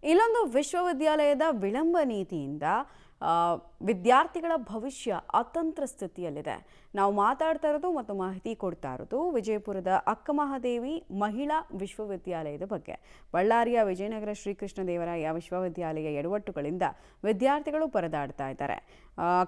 ಇಲ್ಲೊಂದು ವಿಶ್ವವಿದ್ಯಾಲಯದ ವಿಳಂಬ ನೀತಿಯಿಂದ ವಿದ್ಯಾರ್ಥಿಗಳ ಭವಿಷ್ಯ ಅತಂತ್ರ ಸ್ಥಿತಿಯಲ್ಲಿದೆ. ನಾವು ಮಾತಾಡ್ತಾ ಇರೋದು ಮತ್ತು ಮಾಹಿತಿ ಕೊಡ್ತಾ ಇರೋದು ವಿಜಯಪುರದ ಅಕ್ಕಮಹಾದೇವಿ ಮಹಿಳಾ ವಿಶ್ವವಿದ್ಯಾಲಯದ ಬಗ್ಗೆ. ಬಳ್ಳಾರಿಯ ವಿಜಯನಗರ ಶ್ರೀಕೃಷ್ಣ ದೇವರಾಯ ವಿಶ್ವವಿದ್ಯಾಲಯ ಎಡವಟ್ಟುಗಳಿಂದ ವಿದ್ಯಾರ್ಥಿಗಳು ಪರದಾಡ್ತಾ ಇದ್ದಾರೆ.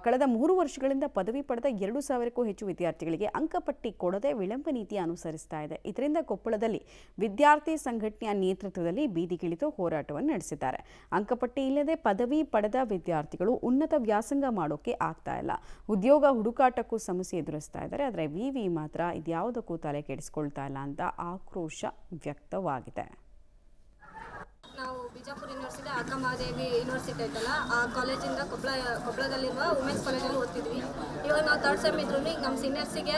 ಕಳೆದ 3 ವರ್ಷಗಳಿಂದ ಪದವಿ ಪಡೆದ 2,000ಕ್ಕೂ ಹೆಚ್ಚು ವಿದ್ಯಾರ್ಥಿಗಳಿಗೆ ಅಂಕಪಟ್ಟಿ ಕೊಡದೆ ವಿಳಂಬ ನೀತಿ ಅನುಸರಿಸ್ತಾ ಇದೆ. ಇದರಿಂದ ಕೊಪ್ಪಳದಲ್ಲಿ ವಿದ್ಯಾರ್ಥಿ ಸಂಘಟನೆಯ ನೇತೃತ್ವದಲ್ಲಿ ಬೀದಿಗಿಳಿದು ಹೋರಾಟವನ್ನು ನಡೆಸಿದ್ದಾರೆ. ಅಂಕಪಟ್ಟಿ ಇಲ್ಲದೆ ಪದವಿ ಪಡೆದ ವಿದ್ಯಾರ್ಥಿಗಳು ಉನ್ನತ ವ್ಯಾಸಂಗ ಮಾಡೋಕೆ ಆಗ್ತಾ ಇಲ್ಲ. ಉದ್ಯೋಗ ಹುಡುಕಾಟಕ್ಕೂ ಸಮಸ್ಯೆ ಎದುರಿಸ್ತಾ ಇದ್ದಾರೆ. ಆದರೆ ವಿವಿ ಮಾತ್ರ ಇದ್ಯಾವುದಕ್ಕೂ ತಲೆ ಕೆಡಿಸ್ಕೊಳ್ತಾ ಇಲ್ಲ ಅಂತ ಆಕ್ರೋಶ ವ್ಯಕ್ತವಾಗಿದೆ. ನಾವು ಬಿಜಾಪುರ ಯೂನಿವರ್ಸಿಟಿ ಅಕ್ಕಮಹಾದೇವಿ ಯೂನಿವರ್ಸಿಟಿ ಐತಲ್ಲ, ಆ ಕಾಲೇಜಿಂದ ಕೊಪ್ಪಳದಲ್ಲಿರುವ ವುಮೆನ್ಸ್ ಕಾಲೇಜಲ್ಲಿ ಓದ್ತಿದ್ವಿ. ಇವಾಗ ನಾವು 3rd ಸೆಮ್ ಇದ್ರೂ ಈಗ ನಮ್ಮ ಸೀನಿಯರ್ಸಿಗೆ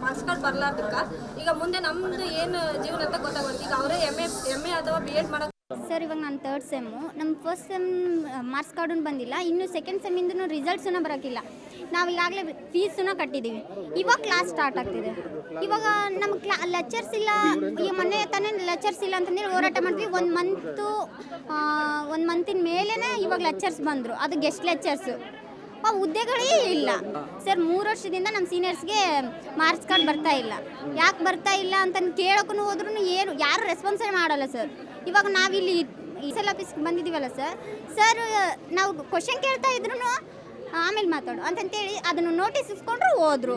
ಮಾರ್ಕ್ಸ್ ಕಾರ್ಡ್ ಬರಲಾರ್ದಕ್ಕೆ ಈಗ ಮುಂದೆ ನಮ್ಮದು ಏನು ಜೀವನ ಅಂತ ಗೊತ್ತಾಗುತ್ತೆ. ಈಗ ಅವರೇ ಎಮ್ ಎ ಅಥವಾ BEd ಮಾಡೋದು. ಸರ್, ಇವಾಗ ನಾನು 3rd ಸೆಮ್ಮು, ನಮ್ಮ 1st ಸೆಮ್ ಮಾರ್ಕ್ಸ್ ಕಾರ್ಡೂ ಬಂದಿಲ್ಲ, ಇನ್ನು 2nd ಸೆಮ್ಮಿಂದೂ ರಿಸಲ್ಟ್ಸೂ ಬರೋಕ್ಕಿಲ್ಲ. ನಾವು ಈಗಾಗಲೇ ಫೀಸನ್ನು ಕಟ್ಟಿದ್ದೀವಿ. ಇವಾಗ ಕ್ಲಾಸ್ ಸ್ಟಾರ್ಟ್ ಆಗ್ತಿದೆ. ಇವಾಗ ನಮ್ಮ ಲೆಕ್ಚರ್ಸ್ ಇಲ್ಲ. ಈಗ ಮೊನ್ನೆ ತಾನೇ ಲೆಕ್ಚರ್ಸ್ ಇಲ್ಲ ಅಂತಂದೇಳಿ ಹೋರಾಟ ಮಾಡ್ತೀವಿ. ಒಂದು ಮಂತಿನ ಮೇಲೇ ಇವಾಗ ಲೆಕ್ಚರ್ಸ್ ಬಂದರು, ಅದು ಗೆಸ್ಟ್ ಲೆಕ್ಚರ್ಸು. ಆ ಹುದ್ದೆಗಳೇ ಇಲ್ಲ ಸರ್. 3 ವರ್ಷದಿಂದ ನಮ್ಮ ಸೀನಿಯರ್ಸ್ಗೆ ಮಾರ್ಕ್ಸ್ ಕಾರ್ಡ್ ಬರ್ತಾ ಇಲ್ಲ. ಯಾಕೆ ಬರ್ತಾ ಇಲ್ಲ ಅಂತ ಕೇಳೋಕ್ಕೂ ಹೋದ್ರೂ ಯಾರು ರೆಸ್ಪಾನ್ಸೇ ಮಾಡಲ್ಲ ಸರ್. ಇವಾಗ ನಾವಿಲ್ಲಿ SL ಆಫೀಸ್ಗೆ ಬಂದಿದ್ದೀವಲ್ಲ ಸರ್, ನಾವು ಕ್ವಶನ್ ಕೇಳ್ತಾ ಇದ್ರು ಆಮೇಲೆ ಮಾತಾಡು ಅಂತಂತೇಳಿ ಅದನ್ನು ನೋಟಿಸ್ ಇಸ್ಕೊಂಡ್ರು ಹೋದ್ರು.